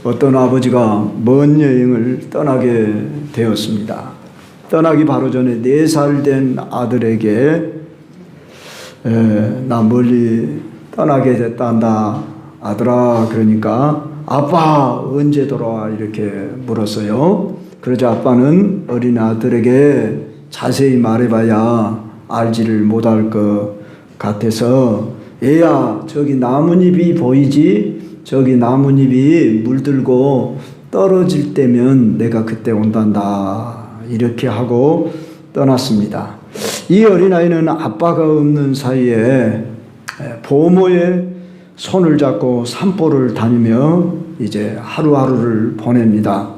어떤 아버지가 먼 여행을 떠나게 되었습니다. 떠나기 바로 전에 4살 된 아들에게 나 멀리 떠나게 됐단다 아들아. 그러니까 아빠 언제 돌아와 이렇게 물었어요. 그러자 아빠는 어린 아들에게 자세히 말해봐야 알지를 못할 것 같아서, 얘야 저기 나뭇잎이 보이지? 저기 나뭇잎이 물들고 떨어질 때면 내가 그때 온단다 이렇게 하고 떠났습니다. 이 어린아이는 아빠가 없는 사이에 보모의 손을 잡고 산보를 다니며 이제 하루하루를 보냅니다.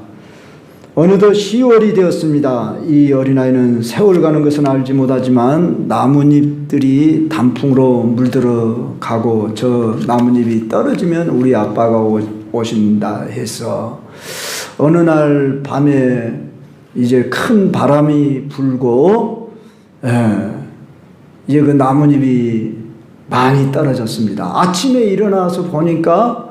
어느덧 10월이 되었습니다. 이 어린아이는 세월 가는 것은 알지 못하지만 나뭇잎들이 단풍으로 물들어가고 저 나뭇잎이 떨어지면 우리 아빠가 오신다 해서 어느 날 밤에 이제 큰 바람이 불고 이제 그 나뭇잎이 많이 떨어졌습니다. 아침에 일어나서 보니까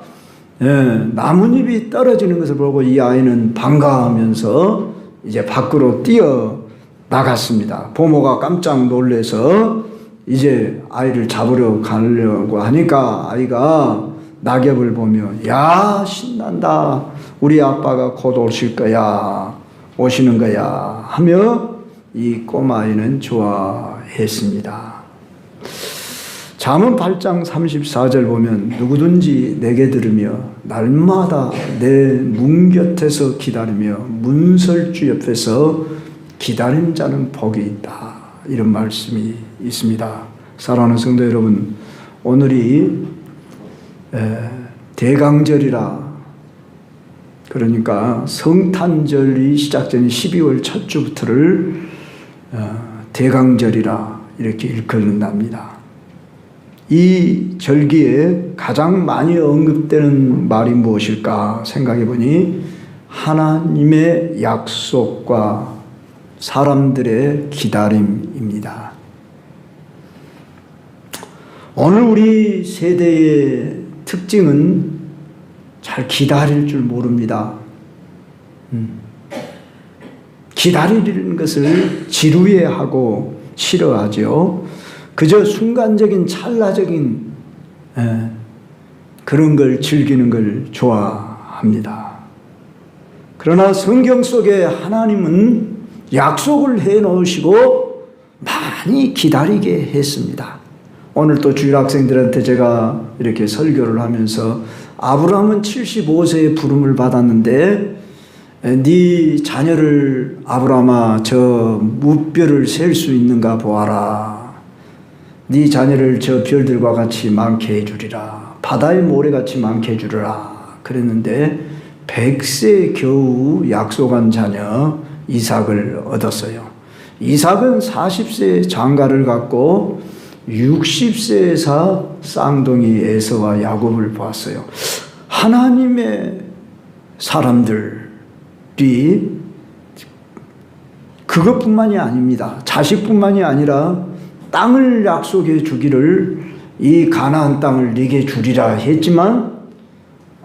나뭇잎이 떨어지는 것을 보고 이 아이는 반가워하면서 이제 밖으로 뛰어 나갔습니다. 부모가 깜짝 놀래서 이제 아이를 잡으러 가려고 하니까 아이가 낙엽을 보며 야 신난다, 우리 아빠가 곧 오실 거야, 오시는 거야 하며 이 꼬마아이는 좋아했습니다. 잠언 8장 34절 보면 누구든지 내게 들으며 날마다 내 문 곁에서 기다리며 문설주 옆에서 기다린 자는 복이 있다, 이런 말씀이 있습니다. 사랑하는 성도 여러분, 오늘이 대강절이라, 그러니까 성탄절이 시작되는 12월 첫 주부터를 대강절이라 이렇게 일컫는답니다. 이 절기에 가장 많이 언급되는 말이 무엇일까 생각해 보니 하나님의 약속과 사람들의 기다림입니다. 오늘 우리 세대의 특징은 잘 기다릴 줄 모릅니다. 기다리는 것을 지루해하고 싫어하죠. 그저 순간적인 찰나적인 그런 걸 즐기는 걸 좋아합니다. 그러나 성경 속에 하나님은 약속을 해놓으시고 많이 기다리게 했습니다. 오늘 또 주일학생들한테 제가 이렇게 설교를 하면서 아브라함은 75세에 부름을 받았는데 네 자녀를 아브라함아 저 무뼈를 셀 수 있는가 보아라. 네 자녀를 저 별들과 같이 많게 해주리라. 바다의 모래같이 많게 해주리라. 그랬는데 100세 겨우 약속한 자녀 이삭을 얻었어요. 이삭은 40세 장가를 갖고 60세에서 쌍둥이 에서와 야곱을 보았어요. 하나님의 사람들이 그것뿐만이 아닙니다. 자식뿐만이 아니라 땅을 약속해 주기를 이 가나안 땅을 네게 주리라 했지만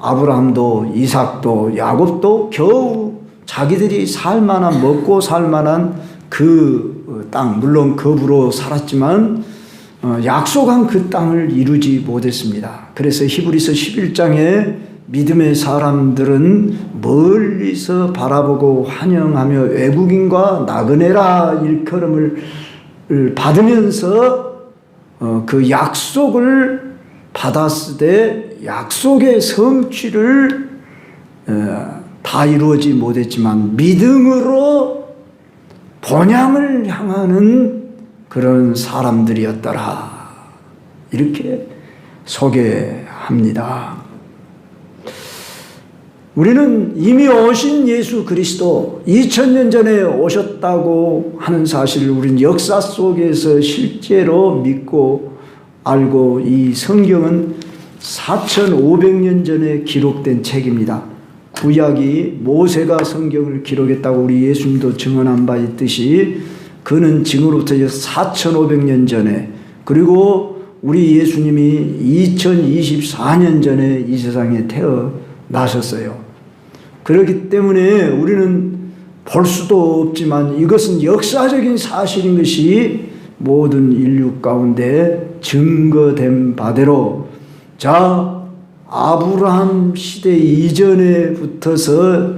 아브라함도 이삭도 야곱도 겨우 자기들이 살만한, 먹고 살만한 그 땅, 물론 겁으로 살았지만 약속한 그 땅을 이루지 못했습니다. 그래서 히브리서 11장에 믿음의 사람들은 멀리서 바라보고 환영하며 외국인과 나그네라 일컬음을 받으면서 그 약속을 받았을 때 약속의 성취를 다 이루어지지 못했지만 믿음으로 본향을 향하는 그런 사람들이었더라 이렇게 소개합니다. 우리는 이미 오신 예수 그리스도 2000년 전에 오셨다고 하는 사실을 우리는 역사 속에서 실제로 믿고 알고, 이 성경은 4500년 전에 기록된 책입니다. 구약이 모세가 성경을 기록했다고 우리 예수님도 증언한 바 있듯이 그는 지금으로부터 4500년 전에, 그리고 우리 예수님이 2024년 전에 이 세상에 태어나셨어요. 그렇기 때문에 우리는 볼 수도 없지만 이것은 역사적인 사실인 것이 모든 인류 가운데 증거된 바대로, 자, 아브라함 시대 이전에 붙어서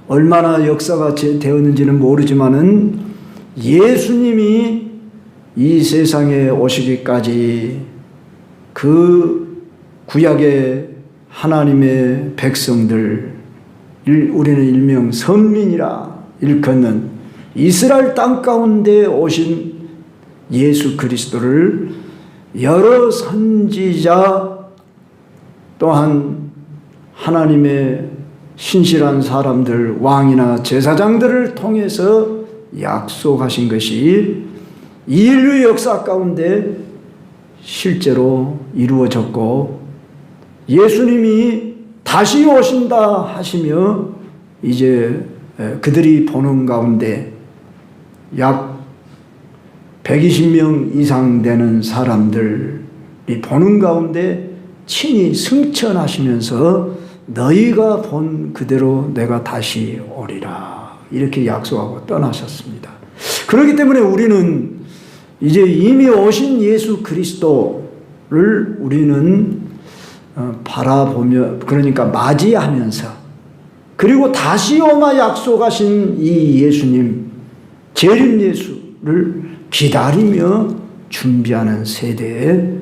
얼마나 역사가 되었는지는 모르지만은 예수님이 이 세상에 오시기까지 그 구약의 하나님의 백성들, 우리는 일명 선민이라 일컫는 이스라엘 땅 가운데 오신 예수 그리스도를 여러 선지자 또한 하나님의 신실한 사람들, 왕이나 제사장들을 통해서 약속하신 것이 인류 역사 가운데 실제로 이루어졌고, 예수님이 다시 오신다 하시며 이제 그들이 보는 가운데 약 120명 이상 되는 사람들이 보는 가운데 친히 승천하시면서 너희가 본 그대로 내가 다시 오리라 이렇게 약속하고 떠나셨습니다. 그렇기 때문에 우리는 이제 이미 오신 예수 그리스도를 우리는 바라보며, 그러니까 맞이하면서, 그리고 다시 오마 약속하신 이 예수님, 재림 예수를 기다리며 준비하는 세대에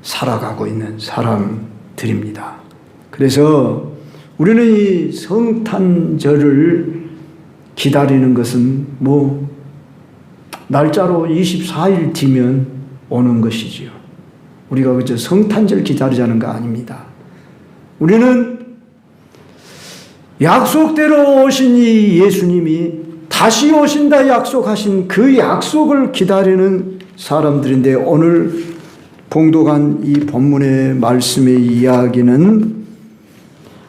살아가고 있는 사람들입니다. 그래서 우리는 이 성탄절을 기다리는 것은 날짜로 24일 뒤면 오는 것이지요. 우리가 그저 성탄절 기다리자는 거 아닙니다. 우리는 약속대로 오신 이 예수님이 다시 오신다 약속하신 그 약속을 기다리는 사람들인데, 오늘 봉독한 이 본문의 말씀의 이야기는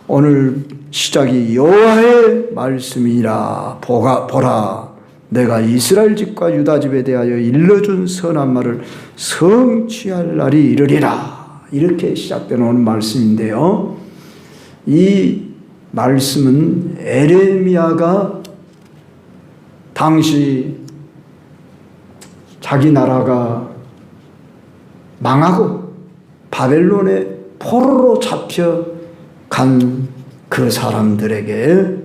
오늘 시작이 여호와의 말씀이라. 보라, 내가 이스라엘 집과 유다 집에 대하여 일러준 선한 말을 성취할 날이 이르리라. 이렇게 시작되는 오늘 말씀인데요. 이 말씀은 에레미야가 당시 자기 나라가 망하고 바벨론의 포로로 잡혀간 그 사람들에게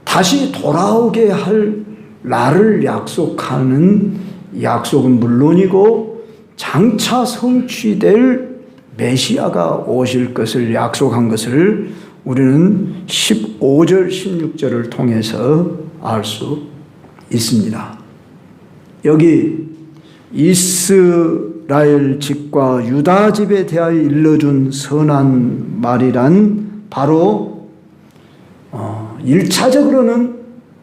다시 돌아오게 할 날을 약속하는 약속은 물론이고 장차 성취될 메시아가 오실 것을 약속한 것을 우리는 15절 16절을 통해서 알 수 있습니다. 여기 이스라엘 집과 유다 집에 대하여 일러준 선한 말이란 바로 1차적으로는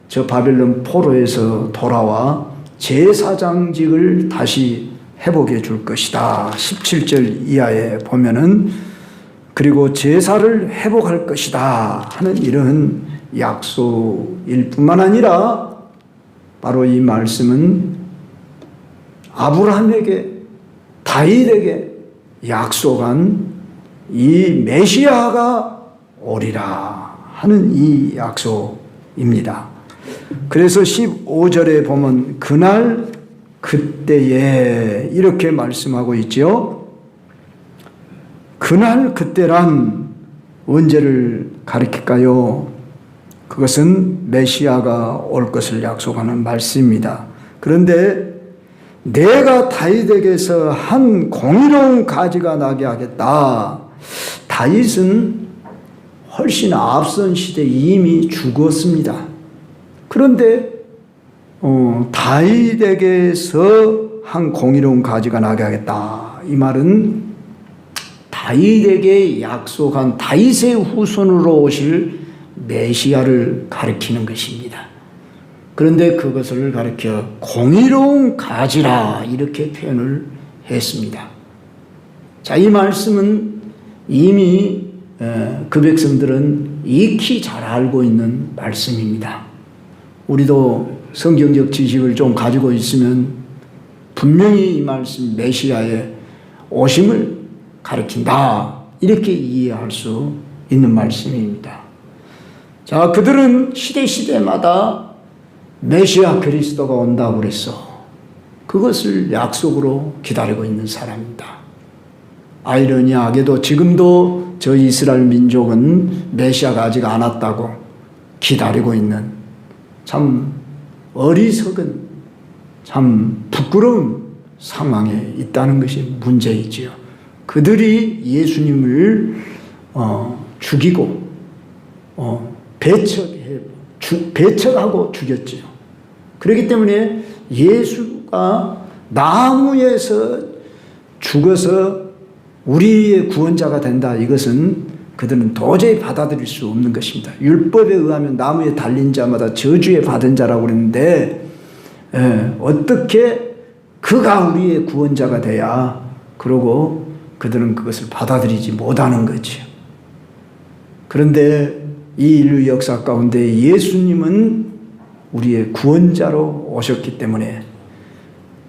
저 바벨론 포로에서 돌아와 제사장직을 다시 회복해 줄 것이다. 17절 이하에 보면은 그리고 제사를 회복할 것이다 하는 이런 약속일 뿐만 아니라 바로 이 말씀은 아브라함에게, 다윗에게 약속한 이 메시아가 오리라 하는 이 약속입니다. 그래서 15절에 보면 그날 그때에 이렇게 말씀하고 있죠. 그날 그때란 언제를 가리킬까요? 그것은 메시아가 올 것을 약속하는 말씀입니다. 그런데 내가 다윗에게서 한 공의로운 가지가 나게 하겠다. 다윗은 훨씬 앞선 시대에 이미 죽었습니다. 그런데 다윗에게서 한 공의로운 가지가 나게 하겠다. 이 말은 다윗에게 약속한 다윗의 후손으로 오실 메시아를 가리키는 것입니다. 그런데 그것을 가리켜 공의로운 가지라 이렇게 표현을 했습니다. 자, 이 말씀은 이미 그 백성들은 익히 잘 알고 있는 말씀입니다. 우리도 성경적 지식을 좀 가지고 있으면 분명히 이 말씀 메시아의 오심을 가리킨다. 이렇게 이해할 수 있는 말씀입니다. 자, 그들은 시대마다 메시아 그리스도가 온다고 그랬어. 그것을 약속으로 기다리고 있는 사람입니다. 아이러니하게도 지금도 저 이스라엘 민족은 메시아가 아직 안 왔다고 기다리고 있는 참 어리석은, 참 부끄러운 상황에 있다는 것이 문제이지요. 그들이 예수님을 죽이고 배척하고 죽였지요. 그렇기 때문에 예수가 나무에서 죽어서 우리의 구원자가 된다, 이것은 그들은 도저히 받아들일 수 없는 것입니다. 율법에 의하면 나무에 달린 자마다 저주에 받은 자라고 그랬는데 어떻게 그가 우리의 구원자가 돼야, 그러고 그들은 그것을 받아들이지 못하는 거지요. 그런데 이 인류 역사 가운데 예수님은 우리의 구원자로 오셨기 때문에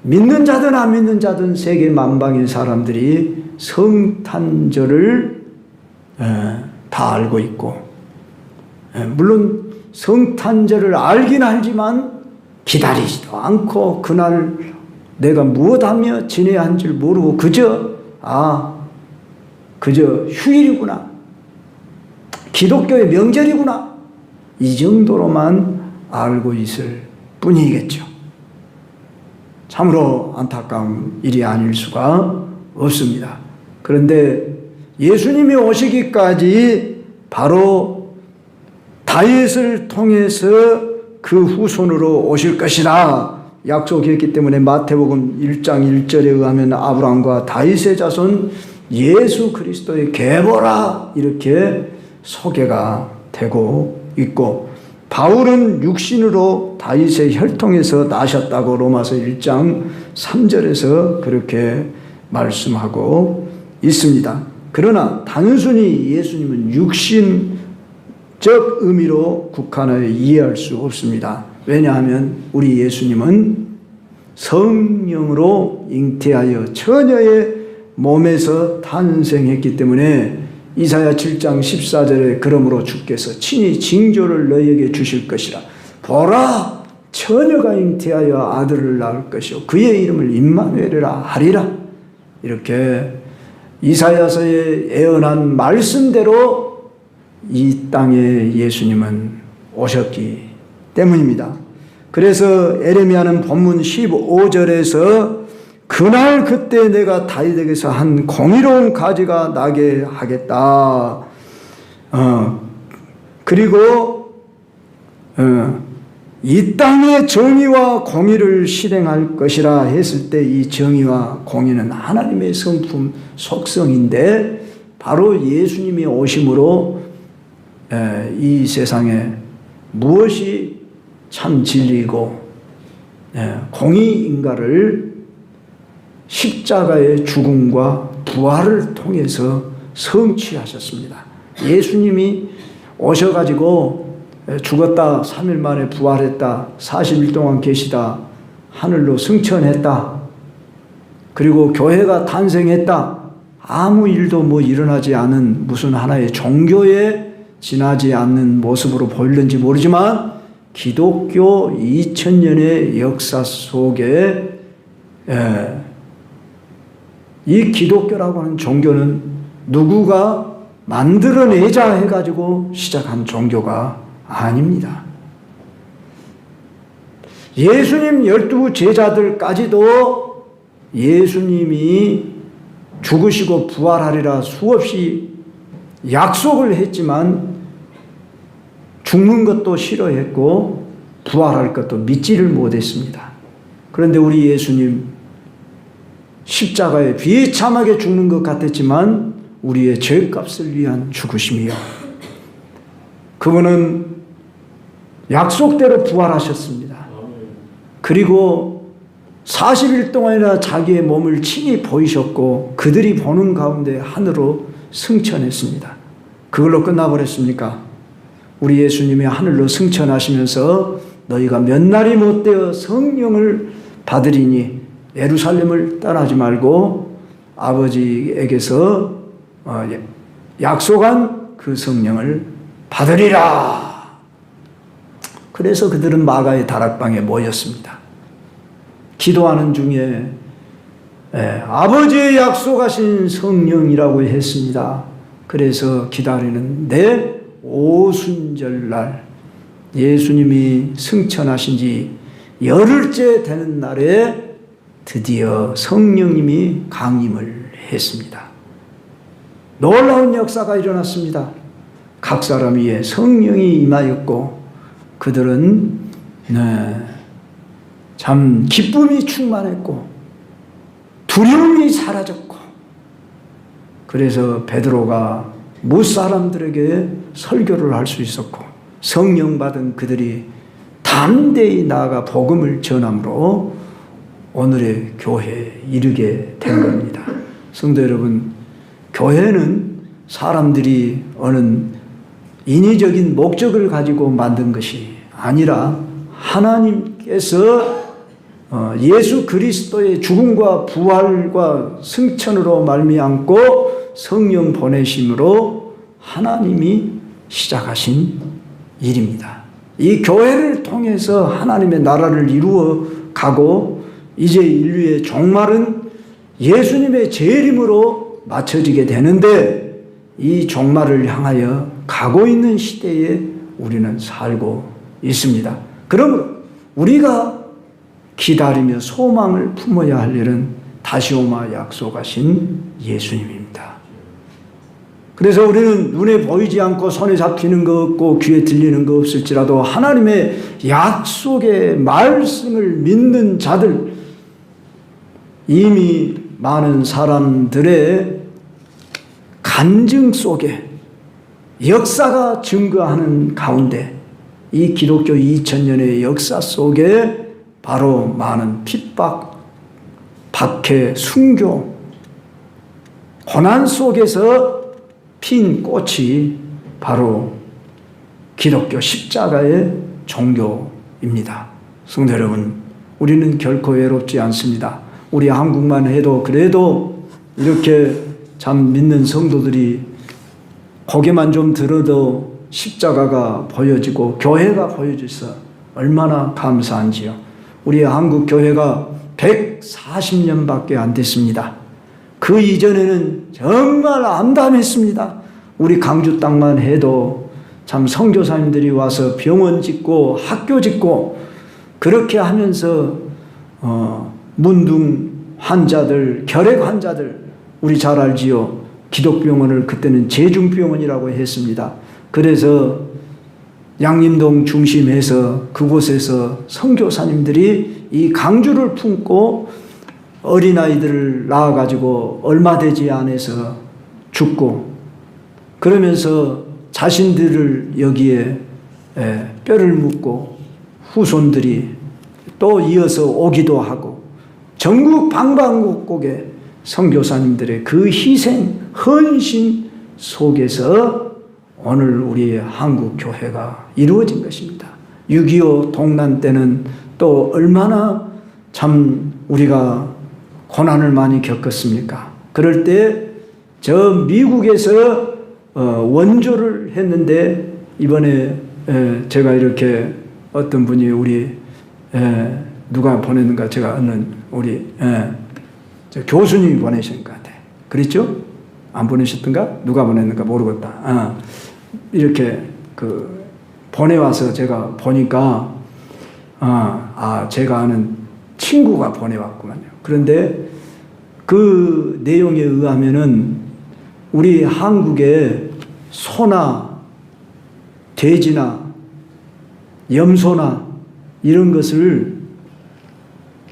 믿는 자든 안 믿는 자든 세계 만방의 사람들이 성탄절을 다 알고 있고, 물론 성탄절을 알긴 알지만 기다리지도 않고 그날 내가 무엇하며 지내야 한 줄 모르고 그저 휴일이구나, 기독교의 명절이구나, 이 정도로만 알고 있을 뿐이겠죠. 참으로 안타까운 일이 아닐 수가 없습니다. 그런데 예수님이 오시기까지 바로 다윗을 통해서 그 후손으로 오실 것이라 약속했기 때문에 마태복음 1장 1절에 의하면 아브라함과 다윗의 자손 예수 그리스도의 계보라, 이렇게 소개가 되고 있고, 바울은 육신으로 다윗의 혈통에서 나셨다고 로마서 1장 3절에서 그렇게 말씀하고 있습니다. 그러나 단순히 예수님은 육신적 의미로 국한하여 이해할 수 없습니다. 왜냐하면 우리 예수님은 성령으로 잉태하여 처녀의 몸에서 탄생했기 때문에 이사야 7장 14절에 그러므로 주께서 친히 징조를 너희에게 주실 것이라. 보라, 처녀가 잉태하여 아들을 낳을 것이요 그의 이름을 임마누엘이라 하리라. 이렇게 이사야서에 예언한 말씀대로 이 땅에 예수님은 오셨기 때문입니다. 그래서 에레미야는 본문 15절에서 그날 그때 내가 다윗에게서 한 공의로운 가지가 나게 하겠다. 그리고 이 땅에 정의와 공의를 실행할 것이라 했을 때 이 정의와 공의는 하나님의 성품 속성인데 바로 예수님이 오심으로 이 세상에 무엇이 참 진리이고 공의인가를 십자가의 죽음과 부활을 통해서 성취하셨습니다. 예수님이 오셔가지고 죽었다 3일 만에 부활했다, 40일 동안 계시다, 하늘로 승천했다, 그리고 교회가 탄생했다, 아무 일도 일어나지 않은 무슨 하나의 종교에 지나지 않는 모습으로 보이는지 모르지만 기독교 2000년의 역사 속에 이 기독교라고 하는 종교는 누구가 만들어내자 해가지고 시작한 종교가 아닙니다. 예수님 12 제자들까지도 예수님이 죽으시고 부활하리라 수없이 약속을 했지만 죽는 것도 싫어했고 부활할 것도 믿지를 못했습니다. 그런데 우리 예수님 십자가에 비참하게 죽는 것 같았지만 우리의 죄값을 위한 죽으심이요, 그분은 약속대로 부활하셨습니다. 그리고 40일 동안이나 자기의 몸을 친히 보이셨고 그들이 보는 가운데 하늘로 승천했습니다. 그걸로 끝나버렸습니까? 우리 예수님이 하늘로 승천하시면서 너희가 몇 날이 못되어 성령을 받으리니 예루살렘을 떠나지 말고 아버지에게서 약속한 그 성령을 받으리라. 그래서 그들은 마가의 다락방에 모였습니다. 기도하는 중에 아버지의 약속하신 성령이라고 했습니다. 그래서 기다리는 내 오순절날 예수님이 승천하신 지 열흘째 되는 날에 드디어 성령님이 강림을 했습니다. 놀라운 역사가 일어났습니다. 각 사람 위에 성령이 임하였고 그들은 참 기쁨이 충만했고 두려움이 사라졌고 그래서 베드로가 무사람들에게 설교를 할 수 있었고 성령 받은 그들이 담대히 나아가 복음을 전함으로 오늘의 교회에 이르게 된 겁니다. 성도 여러분, 교회는 사람들이 어느 인위적인 목적을 가지고 만든 것이 아니라 하나님께서 예수 그리스도의 죽음과 부활과 승천으로 말미암고 성령 보내심으로 하나님이 시작하신 일입니다. 이 교회를 통해서 하나님의 나라를 이루어 가고 이제 인류의 종말은 예수님의 재림으로 맞춰지게 되는데 이 종말을 향하여 가고 있는 시대에 우리는 살고 있습니다. 그러므로 우리가 기다리며 소망을 품어야 할 일은 다시 오마 약속하신 예수님입니다. 그래서 우리는 눈에 보이지 않고 손에 잡히는 거 없고 귀에 들리는 거 없을지라도 하나님의 약속의 말씀을 믿는 자들, 이미 많은 사람들의 간증 속에 역사가 증거하는 가운데 이 기독교 2000년의 역사 속에 바로 많은 핍박, 박해, 순교, 고난 속에서 핀 꽃이 바로 기독교 십자가의 종교입니다. 성도 여러분, 우리는 결코 외롭지 않습니다. 우리 한국만 해도 그래도 이렇게 참 믿는 성도들이 고개만 좀 들어도 십자가가 보여지고 교회가 보여져서 얼마나 감사한지요. 우리 한국 교회가 140년밖에 안 됐습니다. 그 이전에는 정말 암담했습니다. 우리 강주 땅만 해도 참 선교사님들이 와서 병원 짓고 학교 짓고 그렇게 하면서 문둥 환자들, 결핵 환자들, 우리 잘 알지요. 기독병원을 그때는 제중병원이라고 했습니다. 그래서 양림동 중심에서 그곳에서 선교사님들이 이 강주를 품고 어린아이들을 낳아가지고 얼마 되지 않아서 죽고 그러면서 자신들을 여기에 뼈를 묻고 후손들이 또 이어서 오기도 하고 전국 방방곡곡에 선교사님들의 그 희생, 헌신 속에서 오늘 우리의 한국 교회가 이루어진 것입니다. 6.25 동란 때는 또 얼마나 참 우리가 고난을 많이 겪었습니까? 그럴 때 저 미국에서 원조를 했는데 이번에 제가 이렇게 어떤 분이 우리 누가 보냈는가 제가 아는 우리 교수님이 보내신 것 같아요. 그랬죠? 안 보내셨던가? 누가 보냈는가 모르겠다. 이렇게 보내와서 제가 보니까 제가 아는 친구가 보내왔구만요. 그런데 그 내용에 의하면은 우리 한국의 소나 돼지나 염소나 이런 것을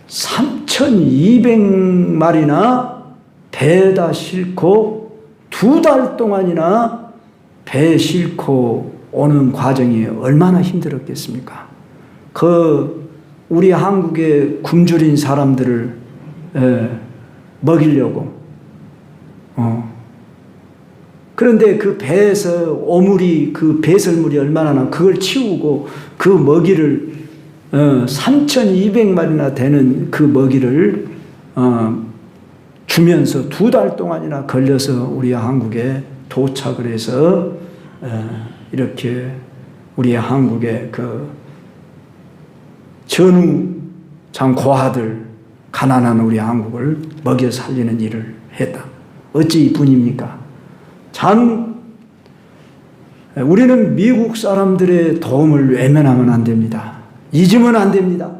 3,200마리나 배에다 싣고 2달 동안이나 배에 싣고 오는 과정이 얼마나 힘들었겠습니까? 우리 한국의 굶주린 사람들을 먹이려고. 그런데 그 배에서 오물이, 그 배설물이 얼마나 나, 그걸 치우고 그 먹이를 3,200마리나 되는 그 먹이를 주면서 2달 동안이나 걸려서 우리 한국에 도착을 해서 이렇게 우리 한국의 그 전후 참 고아들, 가난한 우리 한국을 먹여 살리는 일을 했다. 어찌 이뿐입니까? 참 우리는 미국 사람들의 도움을 외면하면 안 됩니다. 잊으면 안 됩니다.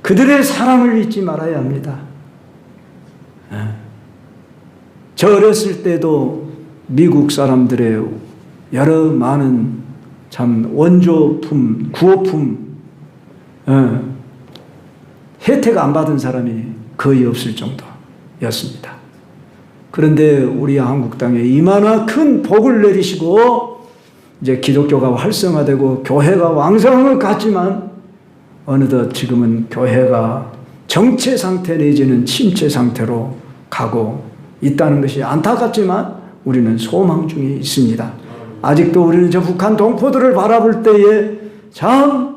그들의 사랑을 잊지 말아야 합니다. 저 어렸을 때도 미국 사람들의 여러 많은 참 원조품, 구호품 혜택 안 받은 사람이 거의 없을 정도였습니다. 그런데 우리 한국 땅에 이마나 큰 복을 내리시고 이제 기독교가 활성화되고 교회가 왕성을 갖지만 어느덧 지금은 교회가 정체 상태 내지는 침체 상태로 가고 있다는 것이 안타깝지만 우리는 소망 중에 있습니다. 아직도 우리는 저 북한 동포들을 바라볼 때에 참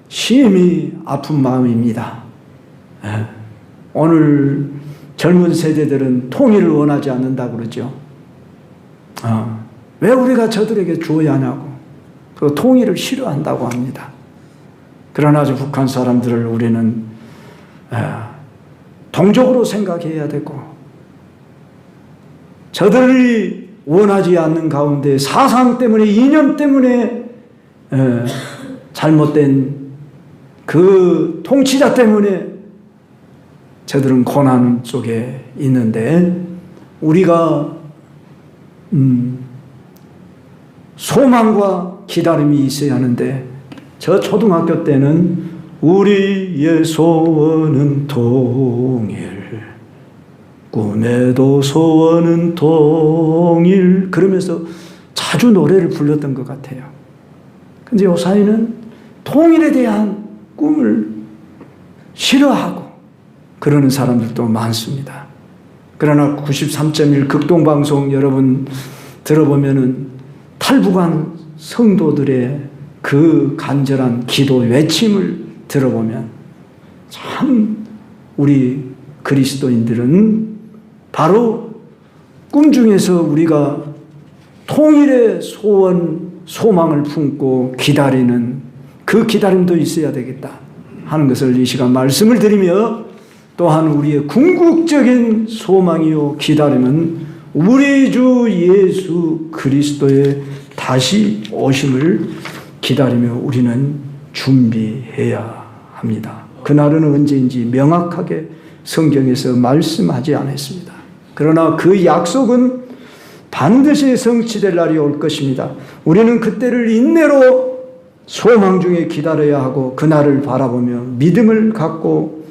심히 아픈 마음입니다. 오늘 젊은 세대들은 통일을 원하지 않는다 그러죠. 왜 우리가 저들에게 주어야 하냐고. 그 통일을 싫어한다고 합니다. 그러나 저 북한 사람들을 우리는 동족으로 생각해야 되고 저들이 원하지 않는 가운데 사상 때문에 이념 때문에 잘못된 그 통치자 때문에 저들은 고난 속에 있는데 우리가 소망과 기다림이 있어야 하는데 저 초등학교 때는 우리의 소원은 통일 꿈에도 소원은 통일 그러면서 자주 노래를 불렀던 것 같아요. 근데 요사이는 통일에 대한 꿈을 싫어하고 그러는 사람들도 많습니다. 그러나 93.1 극동방송 여러분 들어보면은 탈북한 성도들의 그 간절한 기도 외침을 들어보면 참 우리 그리스도인들은 바로 꿈 중에서 우리가 통일의 소원, 소망을 품고 기다리는 그 기다림도 있어야 되겠다 하는 것을 이 시간 말씀을 드리며 또한 우리의 궁극적인 소망이요 기다림은 우리 주 예수 그리스도의 다시 오심을 기다리며 우리는 준비해야 합니다. 그날은 언제인지 명확하게 성경에서 말씀하지 않았습니다. 그러나 그 약속은 반드시 성취될 날이 올 것입니다. 우리는 그때를 인내로 소망 중에 기다려야 하고 그날을 바라보며 믿음을 갖고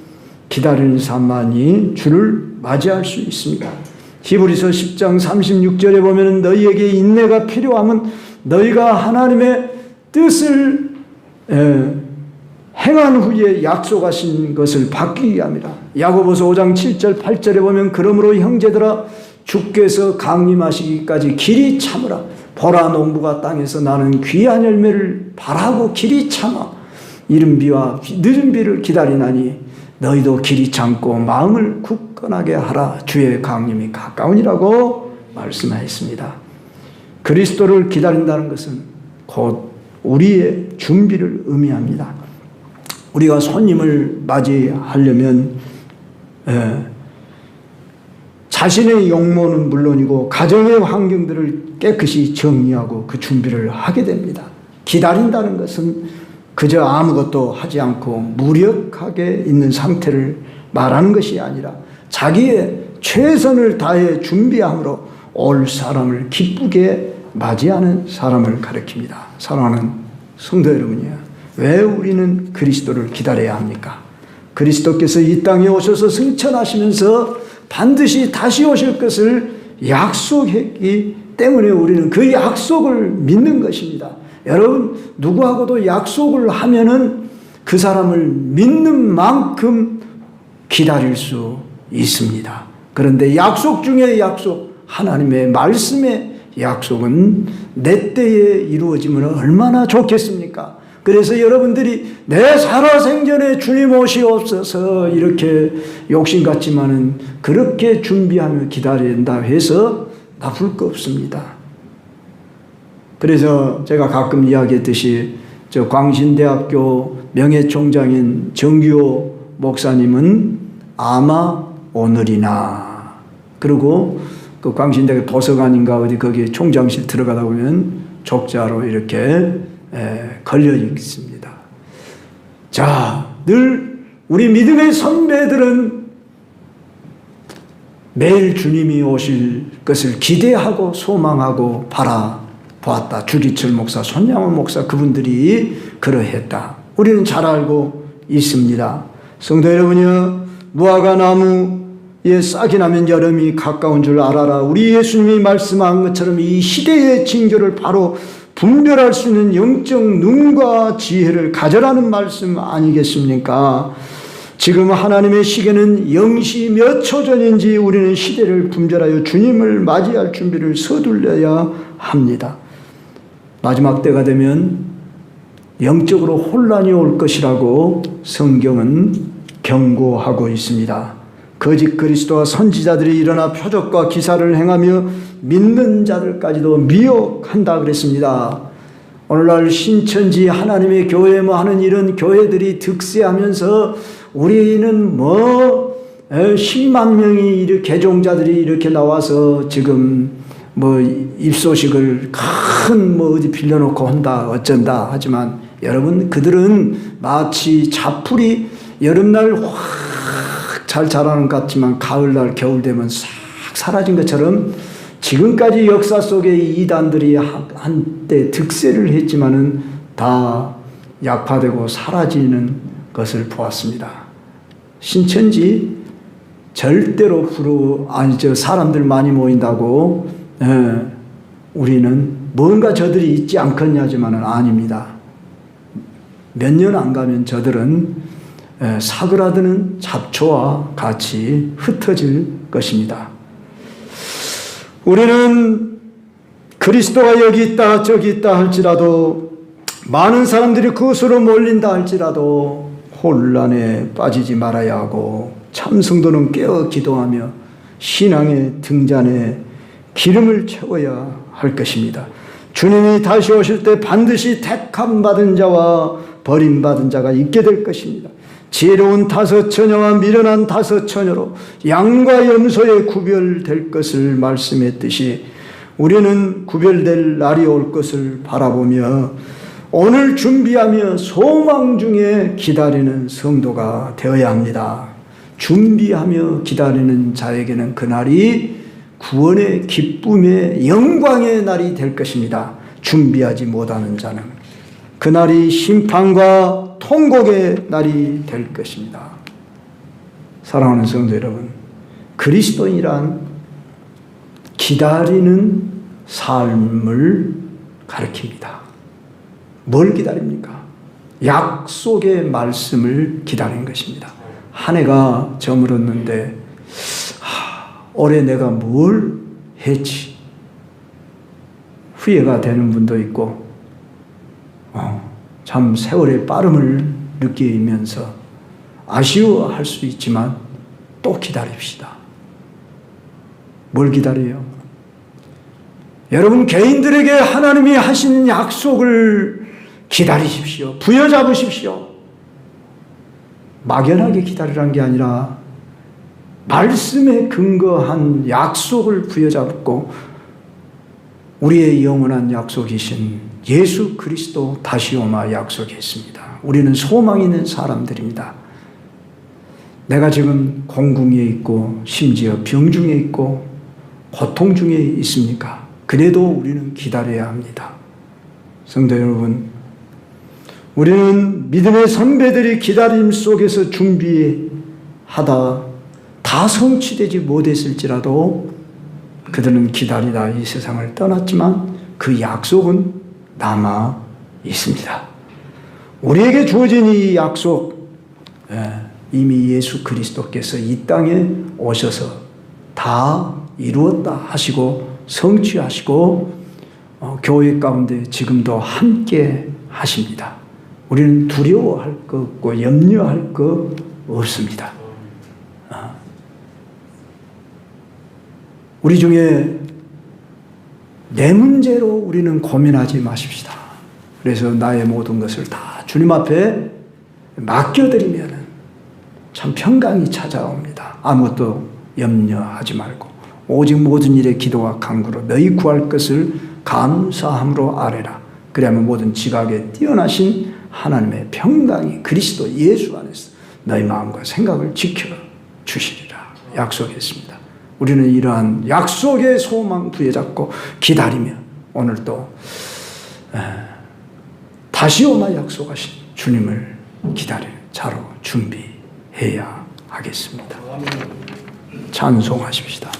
기다리는 삶만이 주를 맞이할 수 있습니다. 히브리서 10장 36절에 보면 너희에게 인내가 필요하면 너희가 하나님의 뜻을 행한 후에 약속하신 것을 받기 위함이라. 야고보서 5장 7절 8절에 보면 그러므로 형제들아 주께서 강림하시기까지 길이 참으라. 보라 농부가 땅에서 나는 귀한 열매를 바라고 길이 참아 이른 비와 늦은 비를 기다리나니 너희도 길이 참고 마음을 굳건하게 하라. 주의 강림이 가까우니라고 말씀하였습니다. 그리스도를 기다린다는 것은 곧 우리의 준비를 의미합니다. 우리가 손님을 맞이하려면 자신의 용모는 물론이고 가정의 환경들을 깨끗이 정리하고 그 준비를 하게 됩니다. 기다린다는 것은 그저 아무것도 하지 않고 무력하게 있는 상태를 말하는 것이 아니라 자기의 최선을 다해 준비함으로 올 사람을 기쁘게 맞이하는 사람을 가리킵니다. 사랑하는 성도 여러분이요, 왜 우리는 그리스도를 기다려야 합니까? 그리스도께서 이 땅에 오셔서 승천하시면서 반드시 다시 오실 것을 약속했기 때문에 우리는 그 약속을 믿는 것입니다. 여러분, 누구하고도 약속을 하면은 그 사람을 믿는 만큼 기다릴 수 있습니다. 그런데 약속 중에 약속, 하나님의 말씀의 약속은 내 때에 이루어지면 얼마나 좋겠습니까? 그래서 여러분들이 내 살아생전에 주님 오시옵소서 이렇게 욕심 같지만은 그렇게 준비하며 기다린다 해서 나쁠 거 없습니다. 그래서 제가 가끔 이야기했듯이 저 광신대학교 명예총장인 정규호 목사님은 아마 오늘이나, 그리고 그 광신대학교 도서관인가 어디 거기 총장실 들어가다 보면 족자로 이렇게 걸려 있습니다. 자, 늘 우리 믿음의 선배들은 매일 주님이 오실 것을 기대하고 소망하고 바라보았다. 주기철 목사, 손양원 목사 그분들이 그러했다. 우리는 잘 알고 있습니다. 성도 여러분이여, 무화과 나무에 싹이 나면 여름이 가까운 줄 알아라. 우리 예수님이 말씀한 것처럼 이 시대의 징조를 바로 분별할 수 있는 영적 눈과 지혜를 가져라는 말씀 아니겠습니까? 지금 하나님의 시계는 0시 몇 초 전인지 우리는 시대를 분별하여 주님을 맞이할 준비를 서둘러야 합니다. 마지막 때가 되면 영적으로 혼란이 올 것이라고 성경은 경고하고 있습니다. 거짓 그리스도와 선지자들이 일어나 표적과 기사를 행하며 믿는 자들까지도 미혹한다 그랬습니다. 오늘날 신천지 하나님의 교회 하는 이런 교회들이 득세하면서 우리는 10만 명이 이렇게 개종자들이 이렇게 나와서 지금 입소식을 큰 어디 빌려놓고 한다 어쩐다 하지만, 여러분 그들은 마치 자풀이 여름날 확 잘 자라는 것 같지만 가을날 겨울 되면 싹 사라진 것처럼 지금까지 역사 속에 이단들이 한때 득세를 했지만은 다 약화되고 사라지는 것을 보았습니다. 신천지 절대로 사람들 많이 모인다고 우리는 뭔가 저들이 있지 않겠냐지만은 아닙니다. 몇 년 안 가면 저들은 사그라드는 잡초와 같이 흩어질 것입니다. 우리는 그리스도가 여기 있다 저기 있다 할지라도, 많은 사람들이 그것으로 몰린다 할지라도 혼란에 빠지지 말아야 하고, 참 성도는 깨어 기도하며 신앙의 등잔에 기름을 채워야 할 것입니다. 주님이 다시 오실 때 반드시 택함받은 자와 버림받은 자가 있게 될 것입니다. 지혜로운 5 처녀와 미련한 5 처녀로 양과 염소에 구별될 것을 말씀했듯이 우리는 구별될 날이 올 것을 바라보며 오늘 준비하며 소망 중에 기다리는 성도가 되어야 합니다. 준비하며 기다리는 자에게는 그날이 구원의 기쁨의 영광의 날이 될 것입니다. 준비하지 못하는 자는 그날이 심판과 통곡의 날이 될 것입니다. 사랑하는 성도 여러분, 그리스도인이란 기다리는 삶을 가르칩니다. 뭘 기다립니까? 약속의 말씀을 기다리는 것입니다. 한 해가 저물었는데 올해 내가 뭘 했지? 후회가 되는 분도 있고 참 세월의 빠름을 느끼면서 아쉬워할 수 있지만 또 기다립시다. 뭘 기다려요? 여러분 개인들에게 하나님이 하신 약속을 기다리십시오. 부여잡으십시오. 막연하게 기다리라는 게 아니라 말씀에 근거한 약속을 부여잡고 우리의 영원한 약속이신 예수 그리스도 다시 오마 약속했습니다. 우리는 소망 있는 사람들입니다. 내가 지금 공궁에 있고 심지어 병중에 있고 고통 중에 있습니까? 그래도 우리는 기다려야 합니다. 성도 여러분, 우리는 믿음의 선배들이 기다림 속에서 준비하다 다 성취되지 못했을지라도 그들은 기다리다 이 세상을 떠났지만 그 약속은 남아 있습니다. 우리에게 주어진 이 약속, 이미 예수 그리스도께서 이 땅에 오셔서 다 이루었다 하시고 성취하시고 교회 가운데 지금도 함께 하십니다. 우리는 두려워할 것 없고 염려할 것 없습니다. 우리 중에 내 문제로 우리는 고민하지 마십시다. 그래서 나의 모든 것을 다 주님 앞에 맡겨드리면 참 평강이 찾아옵니다. 아무것도 염려하지 말고 오직 모든 일에 기도와 간구로 너희 구할 것을 감사함으로 아뢰라. 그리하면 모든 지각에 뛰어나신 하나님의 평강이 그리스도 예수 안에서 너희 마음과 생각을 지켜 주시리라 약속했습니다. 우리는 이러한 약속의 소망 부여잡고 기다리며 오늘 또 다시 오마 약속하신 주님을 기다리는 자로 준비해야 하겠습니다. 찬송하십시다.